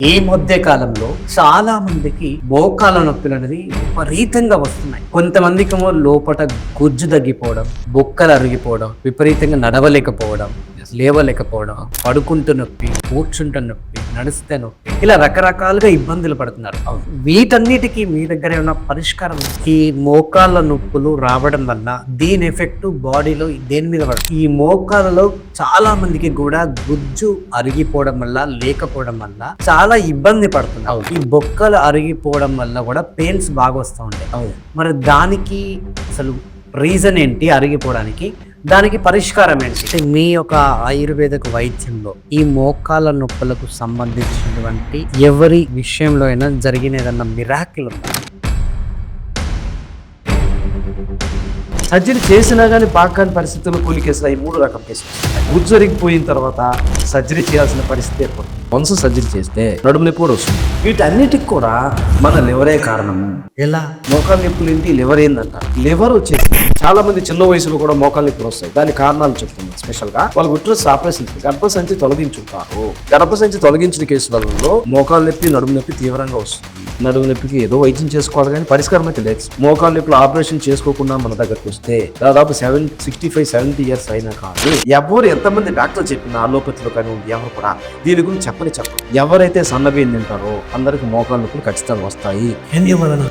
ఈ మధ్య కాలంలో చాలా మందికి మోకాల నొప్పులు అనేది విపరీతంగా వస్తున్నాయి. కొంతమందికి ఏమో లోపల గుజ్జు తగ్గిపోవడం, బొక్కలు అరిగిపోవడం, విపరీతంగా నడవలేకపోవడం, లేవలేకపోవడం, పడుకుంటూ నొప్పి, కూర్చుంటే నొప్పి, నడిస్తే నొప్పి, ఇలా రకరకాలుగా ఇబ్బందులు పడుతున్నారు. వీటన్నిటికీ మీ దగ్గర ఏమైనా పరిష్కారం? ఈ మోకాళ్ళ నొప్పులు రావడం వల్ల దీని ఎఫెక్ట్ బాడీలో దేని మీద పడుతుంది? ఈ మోకాలలో చాలా మందికి కూడా గుజ్జు అరిగిపోవడం వల్ల, లేకపోవడం వల్ల చాలా ఇబ్బంది పడుతున్నారు. ఈ బొక్కలు అరిగిపోవడం వల్ల కూడా పెయిన్స్ బాగా వస్తూ ఉంటాయి. మరి దానికి అసలు రీజన్ ఏంటి? అరిగిపోవడానికి దానికి పరిష్కారం ఏంటి? మీ యొక్క ఆయుర్వేదిక వైద్యంలో ఈ మోకాళ్ళ నొప్పులకు సంబంధించినటువంటి ఎవరి విషయంలో అయినా జరిగిన ఏదన్నా మిరాకిల్ ఉందా? సర్జరీ చేసినా కానీ బాగాని పరిస్థితుల్లో కూలి కేసులు అవి 3 రకం కేసులు. గుజ్జు జరిగిపోయిన తర్వాత సర్జరీ చేయాల్సిన పరిస్థితి ఏర్పడుతుంది. వన్స్ సర్జరీ చేస్తే నడుము నొప్పి కూడా వస్తుంది. వీటన్నిటికి కూడా మన లివరే కారణము. ఎలా? మోకాలు నొప్పులు ఏంటి? లివర్ ఏందంట. లివర్ వచ్చేసి చాలా మంది చిన్న వయసులో కూడా మోకాలు నొప్పులు వస్తాయి. దాని కారణాలు చెప్తున్నాం. స్పెషల్ గా వాళ్ళు గుట్రస్ ఆపరేషన్ గర్భసంచి తొలగించుంటారు. గర్భసంచి తొలగించిన కేసులలో మోకాలు నొప్పి, నడుము నొప్పి తీవ్రంగా వస్తుంది. నడుము నొప్పికి ఏదో వైద్యం చేసుకోవాలి కానీ పరిష్కారం అయితే లేదు. మోకాలు నొప్పులు ఆపరేషన్ చేసుకోకుండా మన దగ్గరకు వస్తే దాదాపు 65-70 ఇయర్స్ అయినా కాదు ఎవరు ఎంతమంది డాక్టర్ చెప్పిన అలోపతిలో కానీ ఉంది ఎవరు కూడా దీని గురించి చెప్పరు. ఎవరైతే సన్నబియ్యం తింటారో అందరికి మోకాలు నొప్పులు ఖచ్చితంగా వస్తాయి.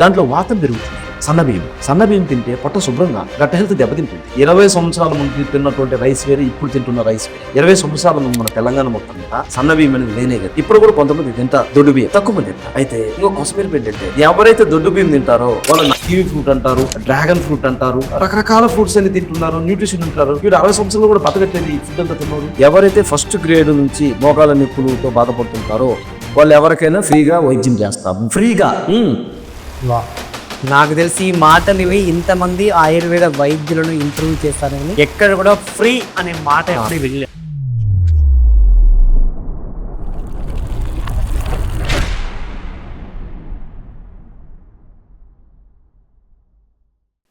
దాంట్లో వాతం పెరుగుతుంది. సన్నబియ్యం తింటే పొట్ట శుభ్రంగా గట్ట హెల్త్ దెబ్బతింటుంది. 20 సంవత్సరాల ముందు తిన్నటువంటి రైస్ వేరే, ఇప్పుడు తింటున్న రైస్ వేరే. 20 సంవత్సరాల ముందు మన తెలంగాణ మొత్తం మీద సన్నబియ్యం అనేది లేనే కదా. ఇప్పుడు కూడా కొంతమంది తింటారు దొడ్డు బియ్యం, తక్కువ మంది తింటారు. అయితే ఇంకో కొసమీర ఏంటంటే ఎవరైతే దొడ్డు బియ్యం తింటారో వాళ్ళు కివీ ఫ్రూట్ అంటారు, డ్రాగన్ ఫ్రూట్ అంటారు, రకరకాల ఫ్రూట్స్ అని తింటున్నారు, న్యూట్రిషన్ అంటారు. వీడు 60 సంవత్సరాలు కూడా బతకట్లేదు ఈ ఫుడ్ అంతా తిన్నారు. ఎవరైతే ఫస్ట్ గ్రేడ్ నుంచి మోకాల నొప్పులతో బాధపడుతుంటారో వాళ్ళు ఎవరికైనా ఫ్రీగా వైద్యం చేస్తాము. ఫ్రీగా. నాకు తెలిసి ఈ మాటలు ఇవి ఇంతమంది ఆయుర్వేద వైద్యులను ఇంటర్వ్యూ చేస్తారని ఎక్కడ కూడా ఫ్రీ అనే మాట ఎప్పుడు వెళ్ళలేదు.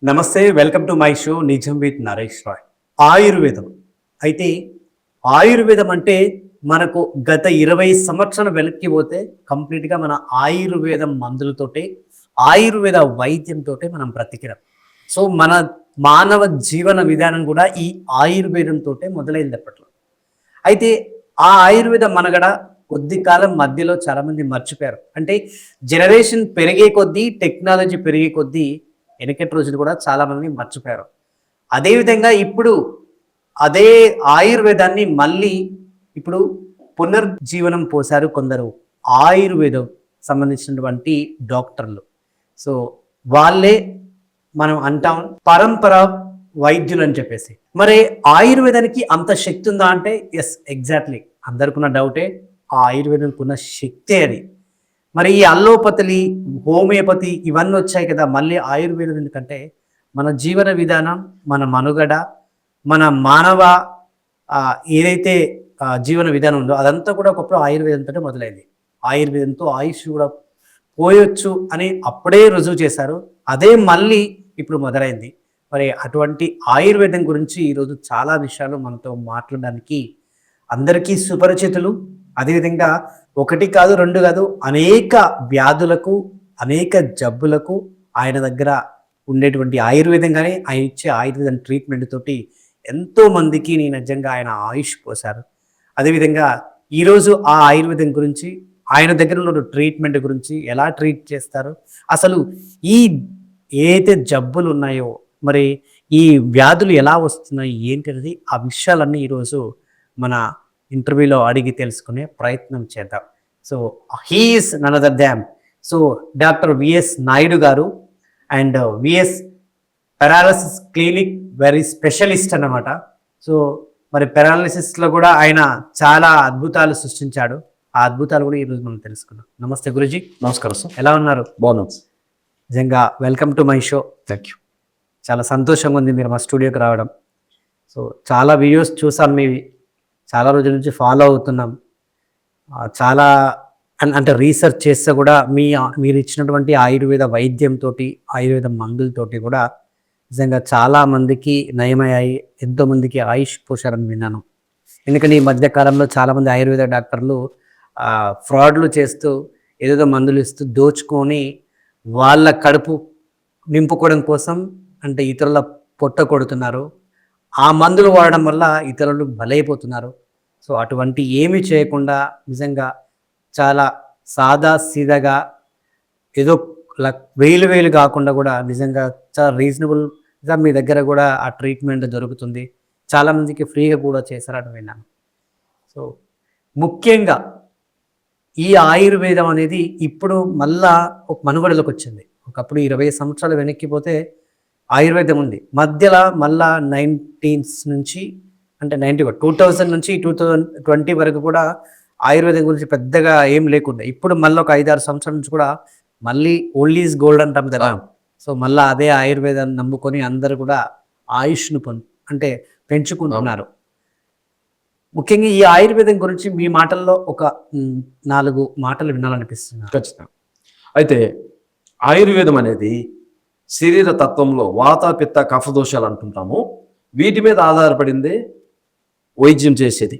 నమస్తే, వెల్కమ్ టు మై షో నిజం విత్ నరేష్ రాయ్. ఆయుర్వేదం అయితే ఆయుర్వేదం అంటే మనకు గత 20 సంవత్సరాలు వెనక్కి పోతే కంప్లీట్గా మన ఆయుర్వేదం మందులతోటే, ఆయుర్వేద వైద్యంతో మనం బ్రతికినాం. సో మన మానవ జీవన విధానం కూడా ఈ ఆయుర్వేదంతో మొదలైంది అప్పట్లో. అయితే ఆ ఆయుర్వేద మనగడ కొద్ది కాలం మధ్యలో చాలామంది మర్చిపోయారు. అంటే జనరేషన్ పెరిగే కొద్దీ, టెక్నాలజీ పెరిగే కొద్దీ వెనకటి రోజులు కూడా చాలామంది మర్చిపోయారు. అదేవిధంగా ఇప్పుడు అదే ఆయుర్వేదాన్ని మళ్ళీ ఇప్పుడు పునర్జీవనం పోశారు కొందరు ఆయుర్వేదం సంబంధించినటువంటి డాక్టర్లు. సో వాళ్ళే మనం అంటాం పరంపర వైద్యులు అని చెప్పేసి. మరి ఆయుర్వేదానికి అంత శక్తి ఉందా అంటే ఎస్, ఎగ్జాక్ట్లీ. అందరికున్న డౌటే, ఆ ఆయుర్వేదానికి ఉన్న శక్తే అది. మరి ఈ అల్లోపతి, హోమియోపతి ఇవన్నీ వచ్చాయి కదా, మళ్ళీ ఆయుర్వేదం ఎందుకంటే మన జీవన విధానం, మన మనుగడ, మన మానవ ఏదైతే జీవన విధానం ఉందో అదంతా కూడా ఒకప్పుడు ఆయుర్వేదంతో మొదలైంది. ఆయుర్వేదంతో ఆయుష్ కూడా పోయొచ్చు అని అప్పుడే రుజువు చేశారు. అదే మళ్ళీ ఇప్పుడు మొదలైంది. మరి అటువంటి ఆయుర్వేదం గురించి ఈరోజు చాలా విషయాలు మనతో మాట్లాడడానికి అందరికీ సుపరిచితులు. అదేవిధంగా 1 కాదు 2 కాదు అనేక వ్యాధులకు, అనేక జబ్బులకు ఆయన దగ్గర ఉండేటువంటి ఆయుర్వేదం కానీ ఆయన ఇచ్చే ఆయుర్వేదం ట్రీట్మెంట్ తోటి ఎంతో మందికి నిజంగా ఆయన ఆయుష్ పోశారు. అదేవిధంగా ఈరోజు ఆ ఆయుర్వేదం గురించి, ఆయన దగ్గర ఉన్న ట్రీట్మెంట్ గురించి, ఎలా ట్రీట్ చేస్తారు, అసలు ఈ ఏదైతే జబ్బులు ఉన్నాయో మరి ఈ వ్యాధులు ఎలా వస్తున్నాయి ఏంటి అనేది ఆ విషయాలన్నీ ఈరోజు మన ఇంటర్వ్యూలో అడిగి తెలుసుకునే ప్రయత్నం చేద్దాం. So he is none other than doctor VS Naidu గారు and VS paralysis clinic very specialist అన్నమాట. సో మరి పెరాలసిస్లో కూడా ఆయన చాలా అద్భుతాలు సృష్టించాడు. ఆ అద్భుతాలు కూడా ఈరోజు మనం తెలుసుకున్నాం. నమస్తే గురుజీ. నమస్కారం సార్. ఎలా ఉన్నారు? బాగున్నాను. నిజంగా welcome to my show. Thank you. చాలా సంతోషంగా ఉంది మీరు మా స్టూడియోకి రావడం. సో చాలా వీడియోస్ చూసాం మీవి, చాలా రోజుల నుంచి ఫాలో అవుతున్నాం. చాలా అంటే రీసెర్చ్ చేస్తే కూడా మీరు ఇచ్చినటువంటి ఆయుర్వేద వైద్యంతో, ఆయుర్వేద మందులతోటి కూడా నిజంగా చాలా మందికి నయమయ్యాయి, ఎంతోమందికి ఆయుష్ పోషారని విన్నాను. ఎందుకంటే ఈ మధ్య కాలంలో చాలామంది ఆయుర్వేద డాక్టర్లు ఫ్రాడ్లు చేస్తూ ఏదేదో మందులు ఇస్తూ దోచుకొని వాళ్ళ కడుపు నింపుకోవడం కోసం అంటే ఇతరుల పొట్ట కొడుతున్నారు. ఆ మందులు వాడడం వల్ల ఇతరులు బలైపోతున్నారు. సో అటువంటి ఏమీ చేయకుండా నిజంగా చాలా సాదా సీదాగా ఏదో వేలు వేలు కాకుండా కూడా నిజంగా చాలా రీజనబుల్గా మీ దగ్గర కూడా ఆ ట్రీట్మెంట్ దొరుకుతుంది. చాలామందికి ఫ్రీగా కూడా చేశారని విన్నాను. సో ముఖ్యంగా ఈ ఆయుర్వేదం అనేది ఇప్పుడు మళ్ళా ఒక మనుగడలోకి వచ్చింది. ఒకప్పుడు 20 సంవత్సరాలు వెనక్కిపోతే ఆయుర్వేదం ఉంది. మధ్యలో మళ్ళా 19s నుంచి అంటే 2000 నుంచి 2020 వరకు కూడా ఆయుర్వేదం గురించి పెద్దగా ఏం లేకుండా ఇప్పుడు మళ్ళీ ఒక 5-6 సంవత్సరాల నుంచి కూడా మళ్ళీ ఓల్డ్ ఈజ్ గోల్డ్ అంటాం కదా. సో మళ్ళీ అదే ఆయుర్వేదాన్ని నమ్ముకొని అందరూ కూడా ఆయుష్ను అంటే పెంచుకుంటున్నారు. ముఖ్యంగా ఈ ఆయుర్వేదం గురించి మీ మాటల్లో ఒక 4 మాటలు వినాలనిపిస్తున్నారు. ఖచ్చితంగా. అయితే ఆయుర్వేదం అనేది శరీర తత్వంలో వాత పిత్త కఫ దోషాలు అంటుంటాము. వీటి మీద ఆధారపడిందే వైద్యం చేసేది.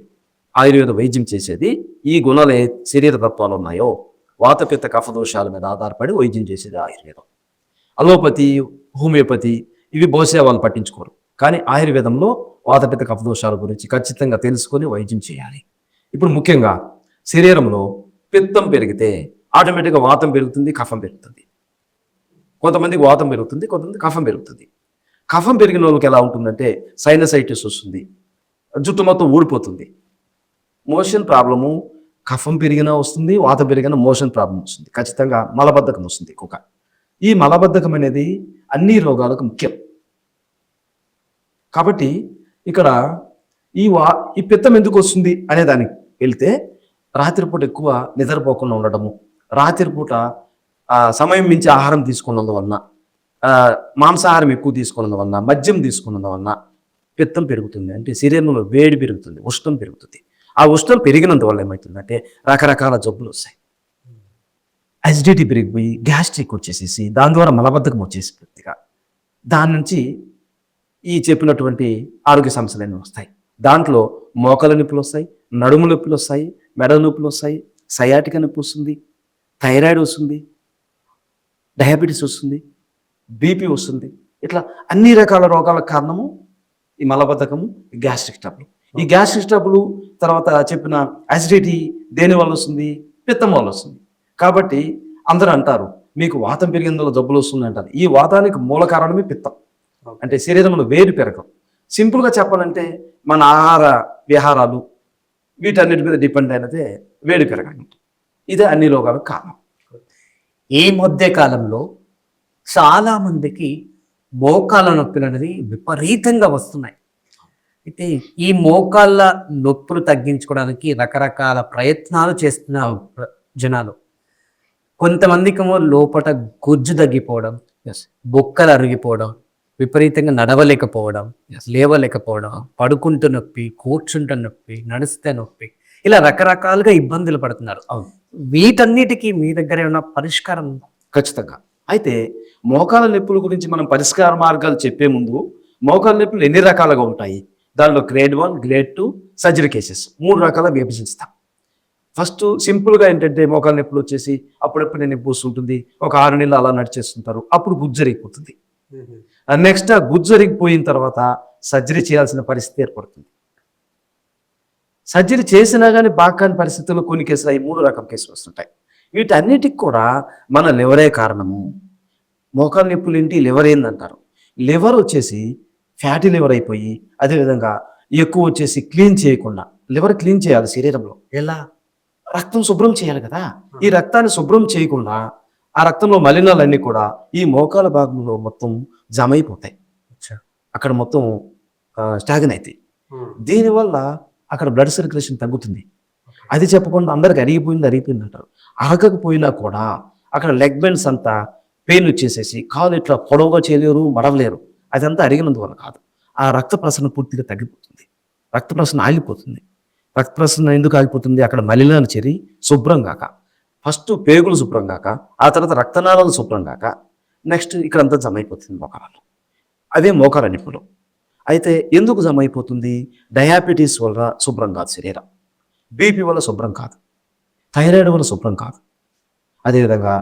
ఆయుర్వేద వైద్యం చేసేది ఈ గుణాలు శరీర తత్వాలు ఉన్నాయో వాత పిత్త కఫ దోషాల మీద ఆధారపడి వైద్యం చేసేది ఆయుర్వేదం. అలోపతి, హోమియోపతి ఇవి బహుశా వాళ్ళు పట్టించుకోరు. కానీ ఆయుర్వేదంలో వాత పిత్త కఫ దోషాల గురించి ఖచ్చితంగా తెలుసుకొని వైద్యం చేయాలి. ఇప్పుడు ముఖ్యంగా శరీరంలో పిత్తం పెరిగితే ఆటోమేటిక్గా వాతం పెరుగుతుంది, కఫం పెరుగుతుంది. కొంతమందికి వాతం పెరుగుతుంది, కొంతమంది కఫం పెరుగుతుంది. కఫం పెరిగిన వాళ్ళకి ఎలా ఉంటుందంటే సైనసైటిస్ వస్తుంది, జుట్టు మొత్తం ఊడిపోతుంది, మోషన్ ప్రాబ్లము. కఫం పెరిగినా వస్తుంది, వాతం పెరిగినా మోషన్ ప్రాబ్లం వస్తుంది. ఖచ్చితంగా మలబద్ధకం వస్తుంది ఎక్కువగా. ఈ మలబద్ధకం అనేది అన్ని రోగాలకు ముఖ్యం. కాబట్టి ఇక్కడ ఈ పిత్తం ఎందుకు వస్తుంది అనే దానికి వెళ్తే రాత్రిపూట ఎక్కువ నిద్రపోకుండా ఉండడము, రాత్రిపూట సమయం మించి ఆహారం తీసుకున్నందువలన, మాంసాహారం ఎక్కువ తీసుకున్నందువలన, మద్యం తీసుకున్నందువలన పిత్తం పెరుగుతుంది. అంటే శరీరంలో వేడి పెరుగుతుంది, ఉష్ణం పెరుగుతుంది. ఆ ఉష్ణం పెరిగినందువల్ల ఏమవుతుందంటే రకరకాల జబ్బులు వస్తాయి. అసిడిటీ పెరిగిపోయి గ్యాస్ట్రిక్ వచ్చేసేసి దాని ద్వారా మలబద్ధకం వచ్చేసి పూర్తిగా దాని నుంచి ఈ చెప్పినటువంటి ఆరోగ్య సమస్యలన్నీ వస్తాయి. దాంట్లో మోకాల నొప్పులు వస్తాయి, నడుము నొప్పులు వస్తాయి, మెడ నొప్పులు వస్తాయి, సయాటిక నొప్పి వస్తుంది, థైరాయిడ్ వస్తుంది, డయాబెటీస్ వస్తుంది, బీపీ వస్తుంది. ఇట్లా అన్ని రకాల రోగాలకు కారణము ఈ మలబద్ధకము, గ్యాస్ట్రిక్ ట్రబుల్. ఈ గ్యాస్ట్రిక్ ట్రబుల్ తర్వాత చెప్పిన అసిడిటీ దేని వల్ల వస్తుంది? పిత్తం వల్ల వస్తుంది. కాబట్టి అందరూ అంటారు మీకు వాతం పెరిగినందువల్ల జబ్బులు వస్తుంది అంటారు. ఈ వాతానికి మూల కారణమే పిత్తం. అంటే శరీరంలో వేడి పెరగం. సింపుల్గా చెప్పాలంటే మన ఆహార విహారాలు వీటన్నిటి మీద డిపెండ్ అయినదే వేడి పెరగడం. ఇదే అన్ని రోగాలకు కారణం. ఈ మధ్య కాలంలో చాలా మందికి మోకాళ్ళ నొప్పులు అనేది విపరీతంగా వస్తున్నాయి. అయితే ఈ మోకాళ్ళ నొప్పులు తగ్గించుకోవడానికి రకరకాల ప్రయత్నాలు చేస్తున్న జనాలు. కొంతమందికి లోపల గుజ్జు తగ్గిపోవడం, బొక్కలు అరిగిపోవడం, విపరీతంగా నడవలేకపోవడం, లేవలేకపోవడం, పడుకుంటూ నొప్పి, కూర్చుంటే నొప్పి, నడిస్తే నొప్పి, ఇలా రకరకాలుగా ఇబ్బందులు పడుతున్నారు. వీటన్నిటికీ మీ దగ్గర ఏమైనా పరిష్కారం ఉందా? ఖచ్చితంగా. అయితే మోకాల నొప్పుల గురించి మనం పరిష్కార మార్గాలు చెప్పే ముందు మోకాల నొప్పులు ఎన్ని రకాలుగా ఉంటాయి, దానిలో గ్రేడ్ 1, గ్రేడ్ 2 సర్జరీ కేసెస్ 3 రకాలుగా విభజిస్తాం. ఫస్ట్ సింపుల్గా ఏంటంటే మోకాల నొప్పులు వచ్చేసి అప్పుడప్పుడు నొప్పి వస్తుంటుంది, ఒక 6 నెలలు అలా నడిచేస్తుంటారు, అప్పుడు గుజ్జరిగిపోతుంది. నెక్స్ట్ ఆ గుజ్జరిగిపోయిన తర్వాత సర్జరీ చేయాల్సిన పరిస్థితి ఏర్పడుతుంది. సర్జరీ చేసినా కానీ బాగాని పరిస్థితుల్లో కొన్ని కేసులు అవి 3 రకం కేసులు వస్తుంటాయి. వీటన్నిటికి కూడా మన లివరే కారణము. మోకాల నొప్పులు ఏంటి? లివర్ ఏందంటారు. లివర్ వచ్చేసి ఫ్యాటీ లివర్ అయిపోయి అదేవిధంగా ఎక్కువ వచ్చేసి క్లీన్ చేయకుండా, లివర్ క్లీన్ చేయాలి శరీరంలో. ఎలా? రక్తం శుభ్రం చేయాలి కదా. ఈ రక్తాన్ని శుభ్రం చేయకుండా ఆ రక్తంలో మలినాలన్నీ కూడా ఈ మోకాల భాగంలో మొత్తం జమ అయిపోతాయి. అక్కడ మొత్తం స్టాగ్న్ అవుతాయి. దీనివల్ల అక్కడ బ్లడ్ సర్క్యులేషన్ తగ్గుతుంది. అది చెప్పకుండా అందరికి అరిగిపోయింది అంటారు. అరగకపోయినా కూడా అక్కడ లెగ్ బెండ్స్ అంతా పెయిన్ వచ్చేసేసి కాలు ఇట్లా పొడవుగా చేయలేరు, మడవలేరు. అదంతా అరిగినందువల్ల కాదు, ఆ రక్త ప్రసరణ పూర్తిగా తగ్గిపోతుంది, రక్త ప్రసరణ ఆగిపోతుంది. రక్త ప్రసరణ ఎందుకు ఆగిపోతుంది? అక్కడ మలినాలు చేరి శుభ్రం కాక, ఫస్ట్ పేగులు శుభ్రం కాక, ఆ తర్వాత రక్తనాళాలు శుభ్రం కాక, నెక్స్ట్ ఇక్కడంతా జమ అయిపోతుంది మోకాలలో. అదే మోకాల నొప్పులు. అయితే ఎందుకు జమ అయిపోతుంది? డయాబెటీస్ వల్ల శుభ్రం కాదు శరీరం, బీపీ వల్ల శుభ్రం కాదు, థైరాయిడ్ వల్ల శుభ్రం కాదు. అదేవిధంగా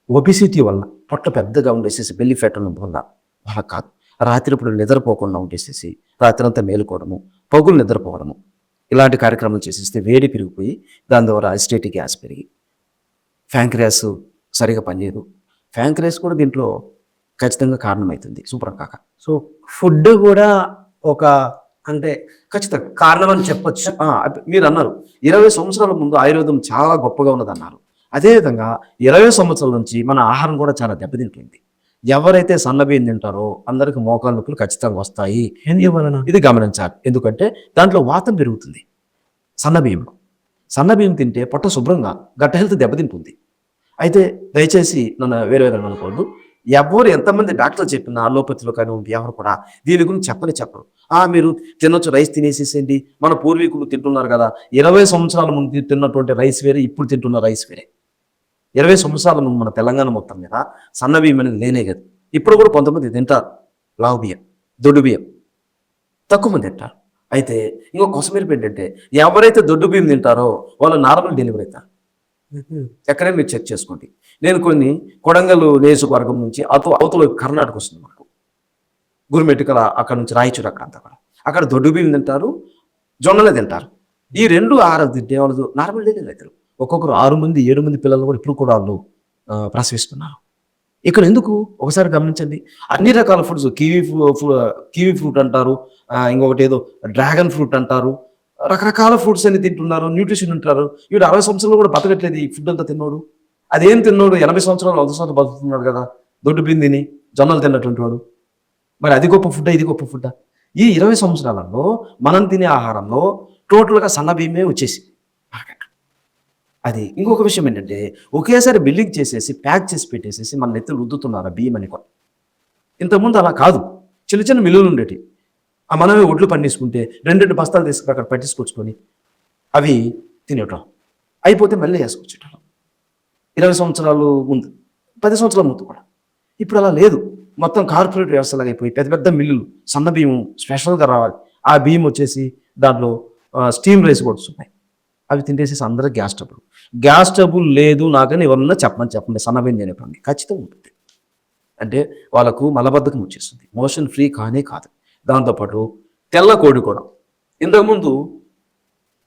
ఒబిసిటీ వల్ల పొట్ట పెద్దగా ఉండేసేసి బెల్లి ఫ్యాట్ ఉన్న వల్ల వాళ్ళకి కాదు. రాత్రిప్పుడు నిద్రపోకుండా ఉండేసేసి రాత్రంతా మేలుకోవడము, పగులు నిద్రపోవడము, ఇలాంటి కార్యక్రమాలు చేసేస్తే వేడి పెరిగిపోయి దాని ద్వారా అసిడిటీ గ్యాస్ పెరిగి ఫ్యాంక్రియాస్ సరిగా పనిచేయదు. ఫ్యాంక్రియాస్ కూడా దీంట్లో ఖచ్చితంగా కారణమవుతుంది శుభ్రం కాక. సో ఫుడ్ కూడా ఒక అంటే ఖచ్చితంగా కారణం అని చెప్పొచ్చు. మీరు అన్నారు 20 సంవత్సరాల ముందు ఆయుర్వేదం చాలా గొప్పగా ఉన్నదన్నారు. అదేవిధంగా 20 సంవత్సరాల నుంచి మన ఆహారం కూడా చాలా దెబ్బతింటుంది. ఎవరైతే సన్నబియ్యం తింటారో అందరికి మోకాలు నొప్పులు ఖచ్చితంగా వస్తాయి. ఎందువలన? ఇది గమనించాలి. ఎందుకంటే దాంట్లో వాతం పెరుగుతుంది. సన్నబియ్యంలో సన్నబియ్యం తింటే పొట్ట శుభ్రంగా గట్ట హెల్త్ దెబ్బతింటుంది. అయితే దయచేసి నన్ను వేరే విధంగా అనుకోవద్దు. ఎవరు ఎంతమంది డాక్టర్లు చెప్పినా అలోపతిలో కానీ ఎవరు కూడా దీని గురించి చెప్పరు. మీరు తినొచ్చు, రైస్ తినేసేసేయండి, మన పూర్వీకులు తింటున్నారు కదా. 20 సంవత్సరాల ముందు తిన్నటువంటి రైస్ వేరే, ఇప్పుడు తింటున్న రైస్ వేరే. 20 సంవత్సరాల ముందు మన తెలంగాణ మొత్తం మీద సన్నబియ్యం అనేది లేనే కదా. ఇప్పుడు కూడా కొంతమంది తింటారు లావు బియ్యం, దొడ్డు బియ్యం, తక్కువ మంది తింటారు. అయితే ఇంకో కొసమేరపు ఏంటంటే ఎవరైతే దొడ్డు బియ్యం తింటారో వాళ్ళు నార్మల్ డెలివరీ అవుతారు. ఎక్కడైనా మీరు చెక్ చేసుకోండి. నేను కొన్ని కొడంగల్ నియోజకవర్గం నుంచి అవతల కర్ణాటక వస్తుంది మాకు, గురుమెట్టుకల అక్కడ నుంచి రాయచూరు అక్కడ కూడా అక్కడ దొడ్డు బియ్యం తింటారు, జొన్నలే తింటారు. ఈ రెండు ఆహారం తింటే వాళ్ళు నార్మల్ డెలివరీ అవుతారు. ఒక్కొక్కరు 6 మంది 7 మంది పిల్లలు కూడా ఇప్పుడు కూడా వాళ్ళు ప్రసవిస్తున్నారు. ఇక్కడ ఎందుకు ఒకసారి గమనించండి. అన్ని రకాల ఫుడ్స్, కివీ ఫ్రూట్ అంటారు, ఇంకొకటి ఏదో డ్రాగన్ ఫ్రూట్ అంటారు, రకరకాల ఫ్రూట్స్ అన్ని తింటున్నారు, న్యూట్రిషన్ ఉంటారు. వీడు 60 సంవత్సరాలు కూడా బతకట్లేదు. ఈ ఫుడ్ అంతా తిన్నోడు అదేం తిన్నోడు 80 సంవత్సరాలు 100 సంవత్సరాలు బతుకుతున్నాడు కదా, దొడ్డు బియ్యం తిని జొన్నలు తిన్నటువంటి వాడు. మరి అది గొప్ప ఫుడ్డా, ఇది గొప్ప ఫుడ్డా? ఈ 20 సంవత్సరాలలో మనం తినే ఆహారంలో టోటల్గా సన్న బియ్యమే వచ్చేసి. అది ఇంకొక విషయం ఏంటంటే ఒకేసారి బిల్డింగ్ చేసేసి ప్యాక్ చేసి పెట్టేసేసి మన నెత్తులు రుద్దుతున్నారు బియ్యం అని కూడా. ఇంతకుముందు అలా కాదు, చిన్న చిన్న మిల్లులు ఉండేటి. మనమే ఒడ్లు పండించుకుంటే 2 బస్తాలు తీసుకుని అక్కడ పట్టించుకొచ్చుకొని అవి తినేటం అయిపోతే మళ్ళీ వేసుకొచ్చేటం. 20 సంవత్సరాలు ముందు, 10 సంవత్సరాల ముందు కూడా. ఇప్పుడు అలా లేదు. మొత్తం కార్పొరేట్ వ్యవస్థలాగా అయిపోయి పెద్ద పెద్ద మిల్లులు సన్న బియ్యం స్పెషల్గా రావాలి. ఆ బియ్యం వచ్చేసి దాంట్లో స్టీమ్ రైస్ కూడా ఉన్నాయి. అవి తింటేసేసి అందరూ గ్యాస్ ట్రబుల్ లేదు నాకని ఎవరన్నా చెప్పండి సన్న బియ్యం తినేపండి ఖచ్చితంగా ఉంటుంది. అంటే వాళ్ళకు మలబద్ధకం వచ్చేస్తుంది, మోషన్ ఫ్రీ కానే కాదు. దాంతోపాటు తెల్ల కోడి కూడా ఇంతకుముందు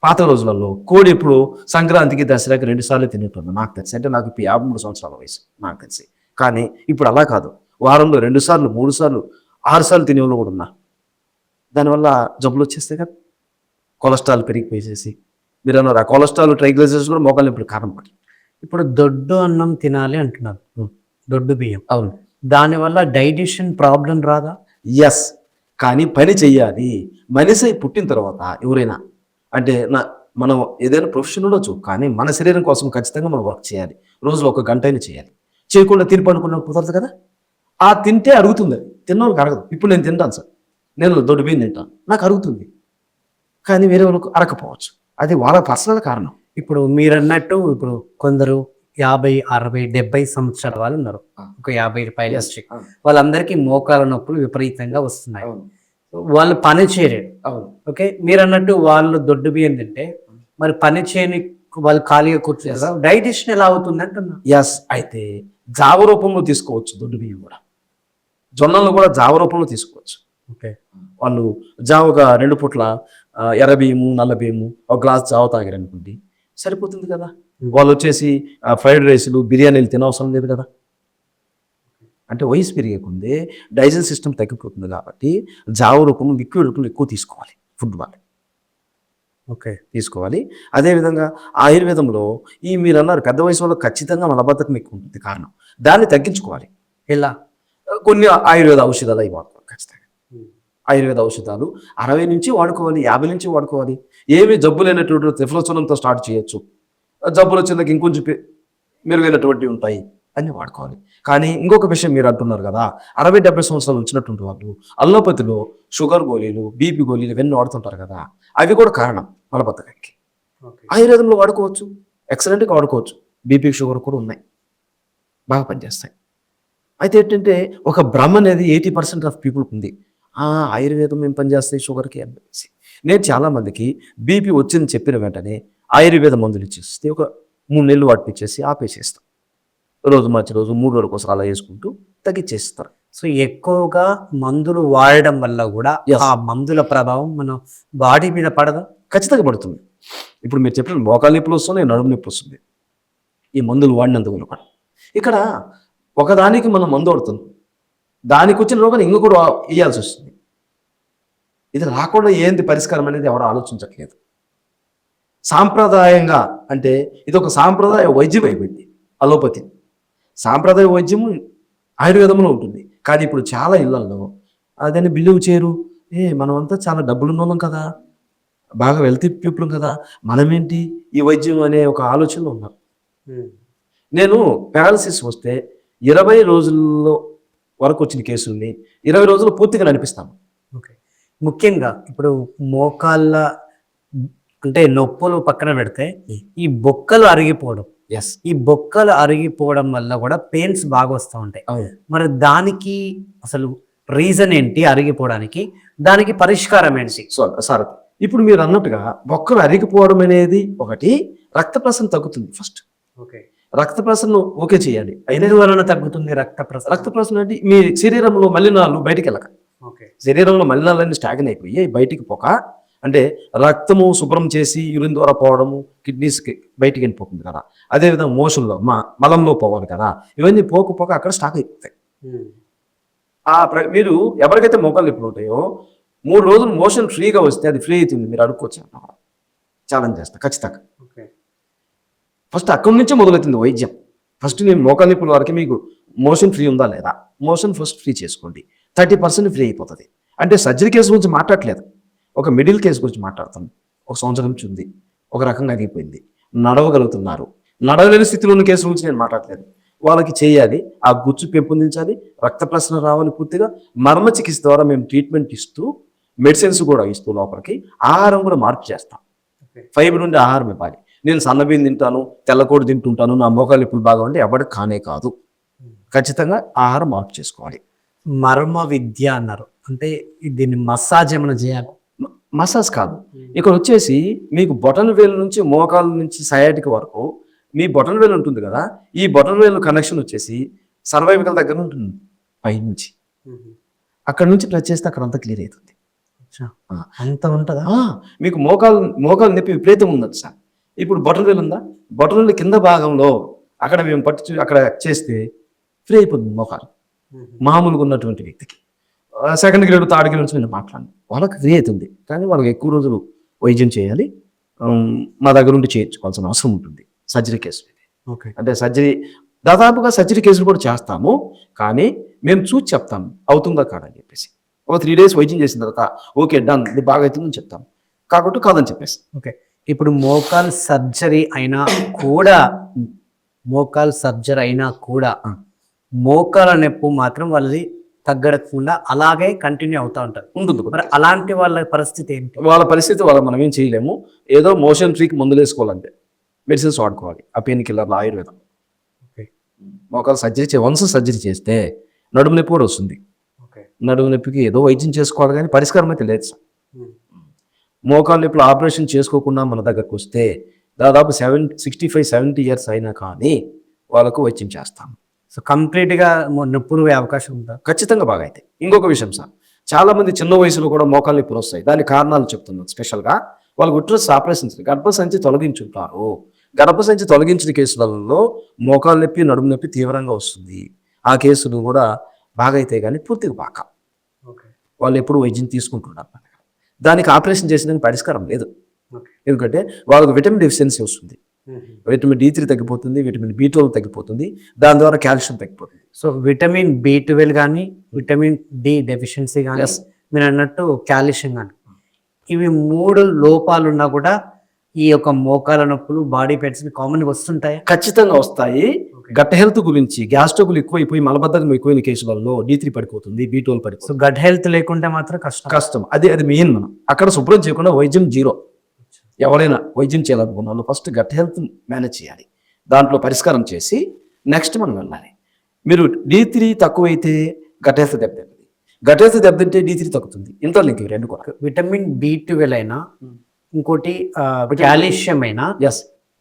పాత రోజులలో కోడి ఎప్పుడు సంక్రాంతికి దసరాకి 2 సార్లు తినేటోళ్ళు నాకు తెలిసి. అంటే నాకు ఇప్పుడు 53 సంవత్సరాల వయసు నాకు తెలిసి. కానీ ఇప్పుడు అలా కాదు, వారంలో 2 సార్లు 3 సార్లు 6 సార్లు తినేవాళ్ళు కూడా ఉన్నారు. దానివల్ల జబ్బులు వచ్చేస్తాయి కదా, కొలెస్ట్రాల్ పెరిగిపోయేసేసి. మీరు అన్నారు ఆ కొలెస్ట్రాల్ ట్రైగ్లిసరైడ్స్ కూడా మోకాలు ఇప్పుడు కారణం పడి. ఇప్పుడు దొడ్డు అన్నం తినాలి అంటున్నారు, దొడ్డు బియ్యం. అవును, దానివల్ల డైజెషన్ ప్రాబ్లం రాదా? ఎస్. కానీ పని చెయ్యాలి. మనిషి పుట్టిన తర్వాత ఎవరైనా అంటే మనం ఏదైనా ప్రొఫెషన్ ఉండొచ్చు, కానీ మన శరీరం కోసం ఖచ్చితంగా మనం వర్క్ చేయాలి. రోజులో 1 గంట అయినా చేయాలి. చేయకుండా తిని పడుకున్న కుదరదు కదా. తింటే అరుగుతుంది, తిన్నోళ్ళకి అరగదు. ఇప్పుడు నేను తింటాను సార్, నేను దొడ్డు బియ్యం తింటాను, నాకు అరుగుతుంది. కానీ వేరే వాళ్ళకు అరగకపోవచ్చు, అది వాళ్ళ పర్సనల్ కారణం. ఇప్పుడు మీరు అన్నట్టు ఇప్పుడు కొందరు 50, 60, 70 సంవత్సరాల వాళ్ళు ఉన్నారు, ఒక 50 రూపాయలు వచ్చి వాళ్ళందరికీ మోకాల నొప్పులు విపరీతంగా వస్తున్నాయి. వాళ్ళు పని చేయలేరు. ఓకే, మీరు అన్నట్టు వాళ్ళు దొడ్డు బియ్యం తింటే మరి పని చేయని వాళ్ళు ఖాళీగా కూర్చుంటారు, డైజెషన్ ఎలా అవుతుంది అంటున్నా. ఎస్. అయితే జావ రూపంలో తీసుకోవచ్చు దొడ్డు బియ్యం కూడా, జొన్నలు కూడా జావ రూపంలో తీసుకోవచ్చు. ఓకే, వాళ్ళు జావగా 2 పూట్ల ఎర్ర బియ్యము నల్ల బియ్యము 1 గ్లాస్ జావ తాగారు అనుకోండి, సరిపోతుంది కదా. వాళ్ళు వచ్చేసి ఫ్రైడ్ రైస్లు బిర్యానీలు తినవసరం లేదు కదా. అంటే వయసు పెరిగేకుందే డైజెషన్ సిస్టమ్ తగ్గిపోతుంది కాబట్టి జావ రూపంలో లిక్విడ్ రూపంలో ఎక్కువ తీసుకోవాలి ఫుడ్ వాళ్ళు. ఓకే, తీసుకోవాలి. అదేవిధంగా ఆయుర్వేదంలో మీరు అన్నారు పెద్ద వయసు వల్ల ఖచ్చితంగా మలబద్ధకం ఎక్కువ ఉంటుంది కారణం. దాన్ని తగ్గించుకోవాలి. ఎలా? కొన్ని ఆయుర్వేద ఔషధాలు అవి వాడుకోవాలి ఖచ్చితంగా. ఆయుర్వేద ఔషధాలు 60 నుంచి వాడుకోవాలి, 50 నుంచి వాడుకోవాలి. ఏమి జబ్బు లేనటువంటి త్రిఫలచూర్ణంతో స్టార్ట్ చేయొచ్చు. జబ్బులు వచ్చిందాక ఇంకొంచెం మెరుగైనటువంటివి ఉంటాయి అన్ని వాడుకోవాలి. కానీ ఇంకొక విషయం మీరు అంటున్నారు కదా, 60-70 సంవత్సరాలు వచ్చినటువంటి వాళ్ళు అల్లోపతిలో షుగర్ గోళీలు, బీపీ గోళీలు ఇవన్నీ వాడుతుంటారు కదా, అవి కూడా కారణం మలబద్ధకానికి. ఆయుర్వేదంలో వాడుకోవచ్చు, ఎక్సలెంట్గా వాడుకోవచ్చు. బీపీ షుగర్ కూడా ఉన్నాయి, బాగా పనిచేస్తాయి. అయితే ఏంటంటే ఒక భ్రమ అనేది 80% ఆఫ్ పీపుల్కి ఉంది. ఆయుర్వేదం ఏం పనిచేస్తాయి షుగర్కి అనిపించి. నేను చాలామందికి బీపీ వచ్చింది చెప్పిన వెంటనే ఆయుర్వేద మందులు ఇచ్చేస్తే ఒక 3 నెలలు వాడిపించేసి ఆపేసేస్తాం. రోజు మార్చి రోజు 3 రోజుల కోసం అలా వేసుకుంటూ తగ్గించేస్తారు. సో ఎక్కువగా మందులు వాడడం వల్ల కూడా Yes. ఆ మందుల ప్రభావం మన బాడీ మీద పడదా? ఖచ్చితంగా పడుతుంది. ఇప్పుడు మీరు చెప్పిన మోకాలు నొప్పులు వస్తున్నాయి, నడుము నొప్పి వస్తుంది ఈ మందులు వాడినందుకు కూడా. ఇక్కడ ఒకదానికి మనం మందు వాడుతున్నాం, దానికి వచ్చిన రోగాన్ని ఇంక కూడా వేయాల్సి వస్తుంది. ఇది రాకుండా ఏంది పరిష్కారం అనేది ఎవరు ఆలోచించట్లేదు. సాంప్రదాయంగా అంటే ఇది ఒక సాంప్రదాయ వైద్యం అయిపోయింది. అలోపతి సాంప్రదాయ వైద్యము ఆయుర్వేదంలో ఉంటుంది, కానీ ఇప్పుడు చాలా ఇళ్లలో అదని బిలీవ్ చేయరు. మనమంతా చాలా డబ్బులు ఉన్నాం కదా, బాగా వెల్తీ పీపుల్ కదా, మనమేంటి ఈ వైద్యం అనే ఒక ఆలోచనలో ఉన్నారు. నేను పారాలసిస్ వస్తే 20 రోజుల్లో వరకు వచ్చిన కేసుల్ని 20 రోజులు పూర్తిగా నడిపిస్తాను. ఓకే. ముఖ్యంగా ఇప్పుడు మోకాళ్ళ అంటే నొప్పులు పక్కన పెడితే ఈ బొక్కలు అరిగిపోవడం, ఎస్, ఈ బొక్కలు అరిగిపోవడం వల్ల కూడా పెయిన్స్ బాగా వస్తూ ఉంటాయి. మరి దానికి అసలు రీజన్ ఏంటి? అరిగిపోవడానికి దానికి పరిష్కారం ఏంటి? సో సార్ ఇప్పుడు మీరు అన్నట్టుగా బొక్కలు అరిగిపోవడం అనేది ఒకటి, రక్త ప్రసరణ తగ్గుతుంది. First okay. రక్త ప్రసరణ ఓకే చేయాలి. ఐదు వలన తగ్గుతుంది రక్త ప్రసరణ. రక్త ప్రసరణ అంటే మీ శరీరంలో మలినాలు బయటికి వెళ్ళక, ఓకే. శరీరంలో మలినాలన్నీ స్టాగ్న్ అయిపోయి బయటికి పోక, అంటే రక్తము శుభ్రం చేసి యూరిన్ ద్వారా పోవడము, కిడ్నీస్కి బయటికి వెళ్ళిపోతుంది కదా, అదేవిధంగా మోషన్లో మలంలో పోవాలి కదా, ఇవన్నీ పోక అక్కడ స్టాక్ అయిపోతాయి. మీరు ఎవరికైతే మోకాలు నొప్పులు ఉంటాయో 3 రోజులు మోషన్ ఫ్రీగా వస్తే అది ఫ్రీ అవుతుంది, మీరు అడుక్కోవచ్చు అన్నమాట. ఛాలెంజ్ చేస్తా ఖచ్చితంగా. ఓకే. ఫస్ట్ అక్కడి నుంచే మొదలవుతుంది వైద్యం. ఫస్ట్ నేను మోకాలు నొప్పుల వరకు మీకు మోషన్ ఫ్రీ ఉందా లేదా, మోషన్ ఫస్ట్ ఫ్రీ చేసుకోండి, 30% ఫ్రీ అయిపోతుంది. అంటే సర్జరీ కేసు గురించి మాట్లాడలేదు, ఒక మిడిల్ కేసు గురించి మాట్లాడుతాం. 1 సంవత్సరం నుంచి ఉంది, ఒక రకంగా అయిపోయింది, నడవగలుగుతున్నారు, నడవలేని స్థితిలో ఉన్న కేసు గురించి నేను మాట్లాడలేదు. వాళ్ళకి చేయాలి, ఆ గుచ్చు పెంపొందించాలి, రక్త ప్రసరణ రావాలి పూర్తిగా. మర్మ చికిత్స ద్వారా మేము ట్రీట్మెంట్ ఇస్తూ మెడిసిన్స్ కూడా ఇస్తూ లోపలికి ఆహారం కూడా మార్పు చేస్తాం. ఫైబర్ నుండి ఆహారం ఇవ్వాలి. నేను సన్నబియ్యం తింటాను, తెల్లకోడి తింటుంటాను, నా మోకాలు నొప్పులు బాగా ఉంటే ఎవరికి కానే కాదు. ఖచ్చితంగా ఆహారం మార్పు చేసుకోవాలి. మర్మ విద్య అన్నారు అంటే దీన్ని మసాజ్ ఏమైనా చేయాలి? మసాజ్ కాదు, ఇక్కడ వచ్చేసి మీకు బొటన్ వేలు నుంచి మోకాల నుంచి సయాటిక వరకు మీ బొటన్ వేలు ఉంటుంది కదా, ఈ బొటన్ వేలు కనెక్షన్ వచ్చేసి సర్వైవికల్ దగ్గర ఉంటుంది పై నుంచి. అక్కడ నుంచి ప్రెస్ చేస్తే అక్కడ అంతా క్లియర్ అవుతుంది. అంత ఉంటుందా? మీకు మోకాలు నొప్పి విపరీతం ఉందండి సార్. ఇప్పుడు బొటన్ వేలు ఉందా, బొటన్ వేలు కింద భాగంలో అక్కడ మేము అక్కడ చేస్తే ఫ్రీ అయిపోతుంది మోకాలు. మామూలుగా ఉన్నటువంటి వ్యక్తికి 2nd గ్రేడ్ 3rd గ్రేడ్ నుంచి నేను మాట్లాడిన వాళ్ళకి ఫ్రీ అవుతుంది, కానీ వాళ్ళకి ఎక్కువ రోజులు వైద్యం చేయాలి, మా దగ్గర నుండి చేయించుకోవాల్సిన అవసరం ఉంటుంది. Surgery case okay. అంటే దాదాపుగా సర్జరీ కేసులు కూడా చేస్తాము, కానీ మేము చూసి చెప్తాము అవుతుందా కాదని చెప్పేసి. ఒక 3 days వైద్యం చేసిన తర్వాత ఓకే డన్, ఇది బాగా అవుతుందని చెప్తాం, కాబట్టి కాదని చెప్పేసి. ఓకే. ఇప్పుడు మోకాల్ సర్జరీ అయినా కూడా మోకాల నొప్పి మాత్రం వాళ్ళది తగ్గకుండా అలాగే కంటిన్యూ అవుతూ ఉంటుంది. మరి అలాంటి వాళ్ళ పరిస్థితి ఏంటి? వాళ్ళ పరిస్థితి మనం ఏం చేయలేము, ఏదో మోషన్ ఫ్రీకి మందులు వేసుకోవాలంటే మెడిసిన్స్ వాడుకోవాలి. ఆ పెయిన్ కిల్లర్లు ఆయుర్వేదం. మోకాలు వన్స్ సర్జరీ చేస్తే నడుము నొప్పి కూడా వస్తుంది. నడుము నొప్పికి ఏదో వైద్యం చేసుకోవాలి, కానీ పరిష్కారం అయితే లేదు సార్. మోకాలు నొప్పులు ఆపరేషన్ చేసుకోకుండా మన దగ్గరకు వస్తే దాదాపు 65-70 years అయినా కానీ వాళ్ళకు వైద్యం చేస్తాం. సో కంప్లీట్గా నొప్పులు పోయే అవకాశం ఉందా? ఖచ్చితంగా బాగా అయితే. ఇంకొక విషయం సార్, చాలా మంది చిన్న వయసులో కూడా మోకాలు నొప్పులు వస్తాయి. దాని కారణాలు చెప్తున్నాను. స్పెషల్గా వాళ్ళు యుటరస్ ఆపరేషన్స్ గర్భసంచి తొలగించుంటారు. గర్భసంచి తొలగించిన కేసులలో మోకాలు నొప్పి నడుము నొప్పి తీవ్రంగా వస్తుంది. ఆ కేసులు కూడా బాగా అయితే కానీ పూర్తిగా బాగా వాళ్ళు ఎప్పుడు వైద్యం తీసుకుంటున్నారు. దానికి ఆపరేషన్ చేసిన పరిష్కారం లేదు, ఎందుకంటే వాళ్ళకి విటమిన్ డెఫిషియన్సీ వస్తుంది. విటమిన్ D3 తగ్గిపోతుంది, విటమిన్ B12 తగ్గిపోతుంది, దాని ద్వారా కాల్షియం తగ్గిపోతుంది. సో విటమిన్ B12 కానీ విటమిన్ D డెఫిషియన్సీ కానీ మీరు అన్నట్టు కాల్షియం కానీ ఇవి 3 లోపాలున్నా కూడా ఈ యొక్క మోకాల నొప్పులు బాడీ పెయిన్స్ కామన్ వస్తుంటాయి. ఖచ్చితంగా వస్తాయి. గట్ హెల్త్ గురించి గ్యాస్ ట్రబుల్ ఎక్కువైపోయి మలబద్ధకం ఎక్కువైన కేసులలో D3 పడిపోతుంది, B12 పడిపోతుంది. సో గట్ హెల్త్ లేకుంటే మాత్రం కష్టం. అది మెయిన్. మనం అక్కడ శుభ్రం చేయకుండా వైద్యం జీరో. ఎవరైనా వైద్యం చేయాలనుకున్న వాళ్ళు ఫస్ట్ గట్ హెల్త్ మేనేజ్ చేయాలి, దాంట్లో పరిష్కారం చేసి నెక్స్ట్ మనం వెళ్ళాలి. మీరు D3 తక్కువైతే గట్ హెల్త్ దెబ్బతింటుంది, గట్ హెల్త్ దెబ్బతింటే D3 తగ్గుతుంది. ఇంటర్లింక్ 2 కూడా. విటమిన్ B12 అయినా ఇంకోటి కాల్షియం అయినా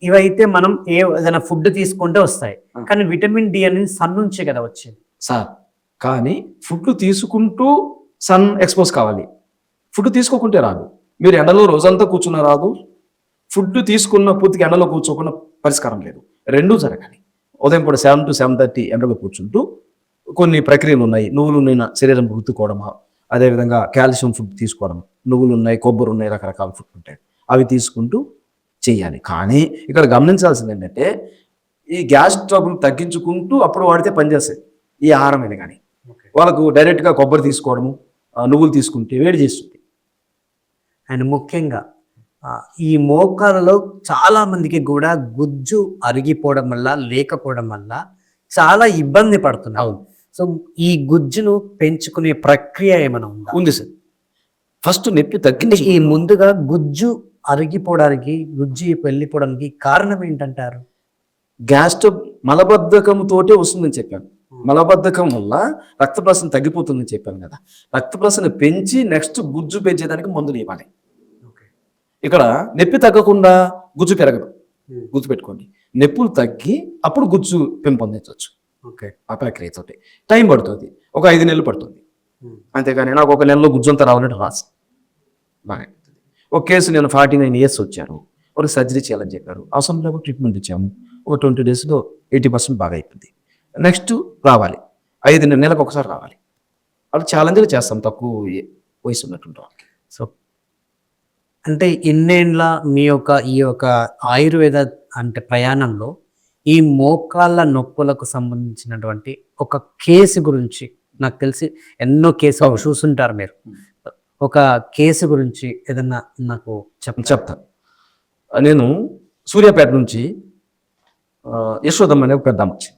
ఇవైతే మనం ఏదైనా ఫుడ్ తీసుకుంటే వస్తాయి, కానీ విటమిన్ డి అనేది సన్ నుంచే కదా వచ్చేది. సార్ కానీ ఫుడ్ తీసుకుంటూ సన్ ఎక్స్పోజ్ కావాలి, ఫుడ్ తీసుకోకుంటే రాదు. మీరు ఎండలో రోజంతా కూర్చున్న రాదు, ఫుడ్ తీసుకున్న పూర్తిగా ఎండలో కూర్చోకుండా పరిష్కారం లేదు. రెండూ జరగాలి. ఉదయం పూట 7 to 7:30 ఎండలో కూర్చుంటూ కొన్ని ప్రక్రియలు ఉన్నాయి. నువ్వులు ఉన్న శరీరం రుద్దుకోవడమా, అదేవిధంగా కాల్షియం ఫుడ్ తీసుకోవడం, నువ్వులు ఉన్నాయి, కొబ్బరి ఉన్నాయి, రకరకాల ఫుడ్ ఉంటాయి, అవి తీసుకుంటూ చేయాలి. కానీ ఇక్కడ గమనించాల్సింది ఏంటంటే ఈ గ్యాస్ ట్రబుల్ తగ్గించుకుంటూ అప్పుడు వాడితే పనిచేస్తాయి ఈ ఆహారం మీద. కానీ వాళ్ళకు డైరెక్ట్గా కొబ్బరి తీసుకోవడము, నువ్వులు తీసుకుంటే వేడి చేస్తుంది. అండ్ ముఖ్యంగా ఈ మోకాలలో చాలా మందికి కూడా గుజ్జు అరిగిపోవడం వల్ల, లేకపోవడం వల్ల చాలా ఇబ్బంది పడుతున్నారు. సో ఈ గుజ్జును పెంచుకునే ప్రక్రియ ఏమైనా ఉందా? ఉంది సార్. ఫస్ట్ నొప్పి తగ్గించి ఈ ముందుగా గుజ్జు అరిగిపోవడానికి, గుజ్జు వెళ్ళిపోవడానికి కారణం ఏంటంటారు? గ్యాస్ ట్రబుల్ మలబద్ధకంతోటే వస్తుందని చెప్పాను. మలబద్ధకం వల్ల రక్త ప్రసరణ తగ్గిపోతుందని చెప్పాను కదా. రక్త ప్రసరణ పెంచి నెక్స్ట్ గుజ్జు పెంచేదానికి మందులు ఇవ్వాలి. ఇక్కడ నొప్పి తగ్గకుండా గుజ్జు పెరగదు. గుజ్జు పెట్టుకోండి, నొప్పులు తగ్గి అప్పుడు గుజ్జు పెంపొందించవచ్చు. ఆ ప్రక్రియతో టైం పడుతుంది, ఒక 5 నెలలు పడుతుంది. అంతేగాని నాకు 1 నెలలో గుజ్జు అంతా రావాలంటే రాసు బాగా. ఒక కేసు నేను 49 years వచ్చారు, ఒక సర్జరీ చేయాలని చెప్పారు, అవసరం లేకపోతే ట్రీట్మెంట్ ఇచ్చాము. ఒక 20 daysలో 80% బాగా అయిపోయింది. నెక్స్ట్ రావాలి, 5 నెలలకు ఒకసారి రావాలి. అలా ఛాలెంజ్గా చేస్తాం తక్కువ వయసు ఉన్నటువంటి వాళ్ళకి. సో అంటే ఇన్నేళ్ళ మీ ఈ యొక్క ఆయుర్వేద అంటే ప్రయాణంలో ఈ మోకాళ్ళ నొప్పులకు సంబంధించినటువంటి ఒక కేసు గురించి, నాకు తెలిసి ఎన్నో కేసులు చూసుంటారు మీరు, ఒక కేసు గురించి ఏదన్నా నాకు చెప్తాను. నేను సూర్యాపేట నుంచి యశోదమ్మ అనే ఒక పెద్దమ్మ వచ్చింది.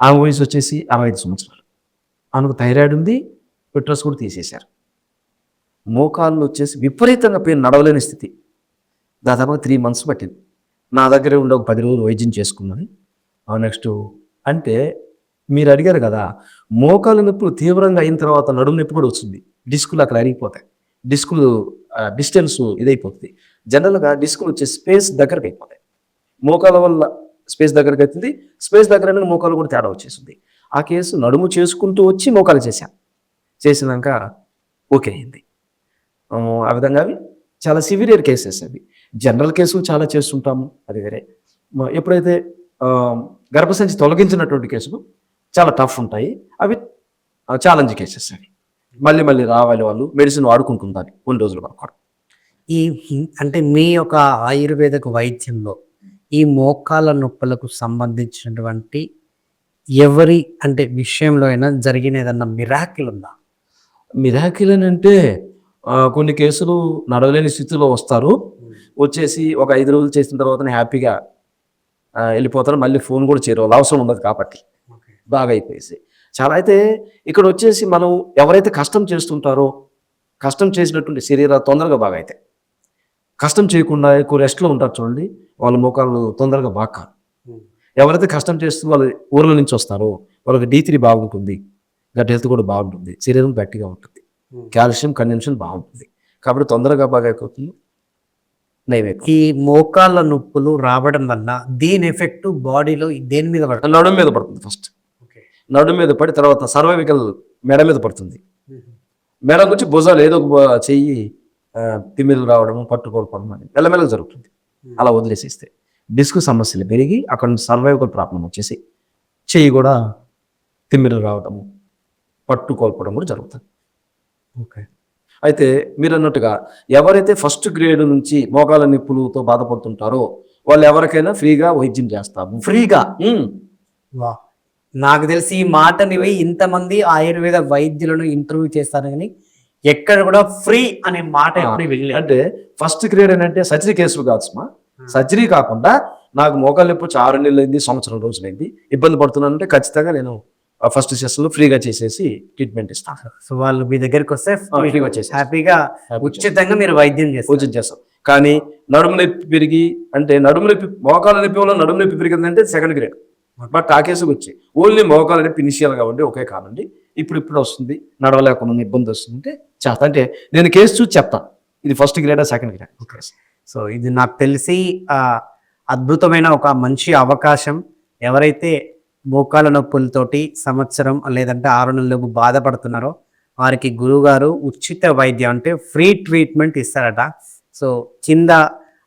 ఆమె వయసు వచ్చేసి 65 సంవత్సరాలు. ఆమెకు థైరాయిడ్ ఉంది, పెట్రోస్ కూడా తీసేశారు. మోకాళ్ళు వచ్చేసి విపరీతంగా పెయిన్, నడవలేని స్థితి. దాదాపుగా 3 months పట్టింది. నా దగ్గరే ఉండే ఒక 10 రోజులు వైద్యం చేసుకున్నాను. నెక్స్ట్ అంటే మీరు అడిగారు కదా, మోకాళ్ళ నొప్పులు తీవ్రంగా అయిన తర్వాత నడుము నొప్పి కూడా వస్తుంది. డిస్కులు అక్కడ అరిగిపోతాయి, డిస్కులు డిస్టెన్స్ ఇదైపోతుంది. జనరల్గా డిస్కులు వచ్చే స్పేస్ దగ్గరకు అయిపోతాయి. మోకాళ్ళ వల్ల స్పేస్ దగ్గరకు అవుతుంది, స్పేస్ దగ్గర మోకాలు కూడా తేడా వచ్చేస్తుంది. ఆ కేసు నడుము చేసుకుంటూ వచ్చి మోకాలు చేసినాక ఓకే అయింది. ఆ విధంగా అవి చాలా సివియర్ కేసెస్. అవి జనరల్ కేసులు చాలా చేస్తుంటాము, అది వేరే. ఎప్పుడైతే గర్భసంచి తొలగించినటువంటి కేసులు చాలా టఫ్ ఉంటాయి, అవి ఛాలెంజ్ కేసెస్. అవి మళ్ళీ మళ్ళీ రావాలి, వాళ్ళు మెడిసిన్ వాడుకుంటుంటారు కొన్ని రోజులు వరకు. అంటే మీ యొక్క ఆయుర్వేదిక వైద్యంలో ఈ మోకాళ్ళ నొప్పులకు సంబంధించినటువంటి ఎవరి అంటే విషయంలో అయినా జరిగిన ఏదన్నా మిరాకిల్ ఉందా? మిరాకిల్ అని అంటే కొన్ని కేసులు నడవలేని స్థితిలో వస్తారు, వచ్చేసి ఒక 5 రోజులు చేసిన తర్వాత హ్యాపీగా వెళ్ళిపోతారు. మళ్ళీ ఫోన్ కూడా చేయరు, అవసరం ఉండదు కాబట్టి బాగా అయిపోయేసి. చాలా అయితే ఇక్కడ వచ్చేసి మనం ఎవరైతే కష్టం చేస్తుంటారో, కష్టం చేసినటువంటి శరీరాలు తొందరగా బాగా అవుతాయి. కష్టం చేయకుండా ఎక్కువ రెస్ట్లో ఉంటారు చూడండి, వాళ్ళ మోకాళ్ళు తొందరగా బాగా కాదు. ఎవరైతే కష్టం చేస్తూ వాళ్ళ ఊర్ల నుంచి వస్తారో వాళ్ళకి D3 బాగుంటుంది, గట్ హెల్త్ కూడా బాగుంటుంది, శరీరం గట్టిగా ఉంటుంది, కాల్షియం కన్జంప్షన్ బాగుంటుంది, కాబట్టి తొందరగా బాగా అయిపోతుంది. ఈ మోకాళ్ళ నొప్పులు రావడం వల్ల దీని ఎఫెక్ట్ బాడీలో దేని మీద పడుతుంది? నడుము మీద పడుతుంది. ఫస్ట్ నడుము మీద పడి తర్వాత సర్వైకల్ మెడ మీద పడుతుంది. మెడ నుంచి భుజాలు ఏదో ఒక చెయ్యి తిమ్మిలు రావడము, పట్టుకోకపోవడం అని మెల్లమెల్ల జరుగుతుంది. అలా వదిలేసేస్తే డిస్క్ సమస్యలు పెరిగి అక్కడ నుంచి సర్వైకల్ ప్రాబ్లం వచ్చేసి చెయ్యి కూడా తిమ్మిలు రావడము, పట్టుకోల్పడం కూడా జరుగుతుంది. ఓకే. అయితే మీరు అన్నట్టుగా ఎవరైతే ఫస్ట్ గ్రేడ్ నుంచి మోకాళ్ళ నొప్పులతో బాధపడుతుంటారో వాళ్ళు ఎవరికైనా ఫ్రీగా వైద్యం చేస్తాము. ఫ్రీగా? నాకు తెలిసి ఈ మాటని ఇంతమంది ఆయుర్వేద వైద్యులను ఇంటర్వ్యూ చేస్తారు కానీ ఎక్కడ కూడా ఫ్రీ అనే మాట అంటే ఫస్ట్ గ్రేడ్ అని అంటే సర్జరీ కేసులు కాదు సుమా. సర్జరీ కాకుండా నాకు మోకాళ్ళ నొప్పి 6 నెలలు అయింది, సంవత్సరం రోజులైంది, ఇబ్బంది పడుతున్నానంటే ఖచ్చితంగా నేను ఫస్ట్ సెషన్లో ఫ్రీగా చేసేసి ట్రీట్మెంట్ ఇస్తాను. సో వాళ్ళు మీ దగ్గరికి వస్తే ఫ్రీగా వచ్చేసి హ్యాపీగా ఉచితంగా మీరు వైద్యం చేస్తాం. కానీ నడుము నొప్పి పెరిగి అంటే నడుము నొప్పి మోకాళ్ళ నొప్పి వల్ల నడుము నొప్పి పెరిగిందంటే సెకండ్ గ్రేడ్. బట్ ఆ కేసుకు వచ్చి ఓన్లీ మోకాళ్ళ నొప్పి ఇనిషియల్గా ఉండి ఒకే కాదండి, ఇప్పుడు వస్తుంది, నడవలేకుండా ఇబ్బంది వస్తుందంటే చేస్తా. అంటే నేను కేసు చూసి చెప్తాను ఇది ఫస్ట్ గ్రేడా సెకండ్ గ్రేడ్. సో ఇది నాకు తెలిసి అద్భుతమైన ఒక మంచి అవకాశం. ఎవరైతే మోకాళ్ళ నొప్పులతోటి సంవత్సరం లేదంటే 6 నెలలకు బాధపడుతున్నారో వారికి గురువుగారు ఉచిత వైద్యం అంటే ఫ్రీ ట్రీట్మెంట్ ఇస్తారట. సో కింద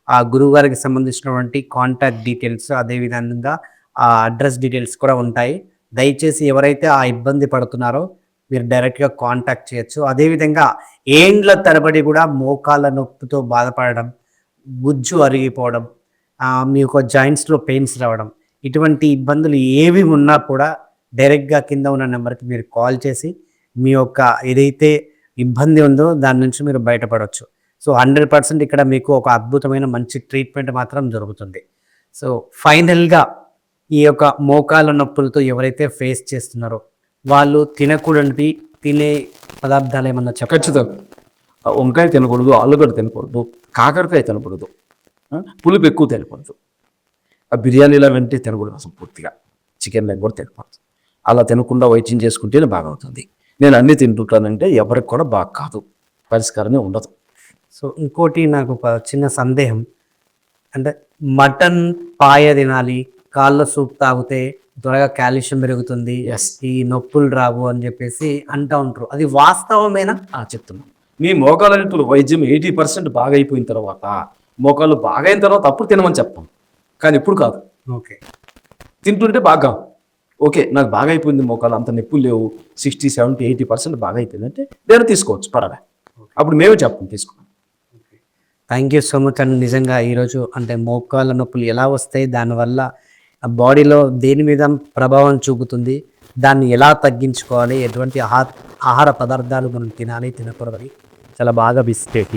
ఆ గురువుగారికి సంబంధించినటువంటి కాంటాక్ట్ డీటెయిల్స్, అదేవిధంగా ఆ అడ్రస్ డీటెయిల్స్ కూడా ఉంటాయి. దయచేసి ఎవరైతే ఆ ఇబ్బంది పడుతున్నారో మీరు డైరెక్ట్గా కాంటాక్ట్ చేయొచ్చు. అదేవిధంగా ఏండ్ల తరబడి కూడా మోకాళ్ళ నొప్పితో బాధపడడం, గుజ్జు అరిగిపోవడం, మీ యొక్క జాయింట్స్లో పెయిన్స్ రావడం, ఇటువంటి ఇబ్బందులు ఏవి ఉన్నా కూడా డైరెక్ట్గా కింద ఉన్న నెంబర్కి మీరు కాల్ చేసి మీ యొక్క ఏదైతే ఇబ్బంది ఉందో దాని నుంచి మీరు బయటపడవచ్చు. సో 100% ఇక్కడ మీకు ఒక అద్భుతమైన మంచి ట్రీట్మెంట్ మాత్రం దొరుకుతుంది. సో ఫైనల్గా ఈ యొక్క మోకాళ్ళ నొప్పులతో ఎవరైతే ఫేస్ చేస్తున్నారో వాళ్ళు తినే పదార్థాలు ఏమన్నా ఖచ్చితంగా వంకాయ తినకూడదు, ఆలుగడ్డ తినకూడదు, కాకరకాయ తినకూడదు, పులుపు ఎక్కువ తినకూడదు, ఆ బిర్యానీలో వెంటే తినకూడదు, అసలు పూర్తిగా చికెన్ లెగ్ కూడా తినకూడదు. అలా తినకుండా వైద్యం చేసుకుంటేనే బాగా అవుతుంది. నేను అన్నీ తింటుంటానంటే ఎవరికి కూడా బాగా కాదు, పరిష్కారమే ఉండదు. సో ఇంకోటి నాకు ఒక చిన్న సందేహం, అంటే మటన్ పాయ తినాలి, కాళ్ళ సూప్ తాగితే త్వరగా కాల్షియం పెరుగుతుంది, ఈ నొప్పులు రావు అని చెప్పేసి అంటూ ఉంటారు. అది వాస్తవమేనా? చెప్తున్నాను. మీ మోకాళ్ళ నొప్పులు వైద్యం 80% బాగా అయిపోయిన తర్వాత, మోకాళ్ళు బాగా అయిన తర్వాత అప్పుడు తినమని చెప్తాం, కానీ ఇప్పుడు కాదు. ఓకే, తింటుంటే బాగా ఓకే నాకు బాగా అయిపోయింది, మోకాళ్ళు అంత నొప్పులు లేవు, 60, 70, 80% బాగా అయిపోయింది అంటే నేను తీసుకోవచ్చు, పర్వాలేదు. అప్పుడు మేము చెప్పం తీసుకోండి. థ్యాంక్ యూ సో మచ్ అండి. నిజంగా ఈరోజు అంటే మోకాళ్ళ నొప్పులు ఎలా వస్తాయి, దానివల్ల బాడీలో దేని మీద ప్రభావం చూపుతుంది, దాన్ని ఎలా తగ్గించుకోవాలి, ఎటువంటి ఆహార పదార్థాలు మనం తినాలి తినకూడదని చాలా బాగా బిస్కెట్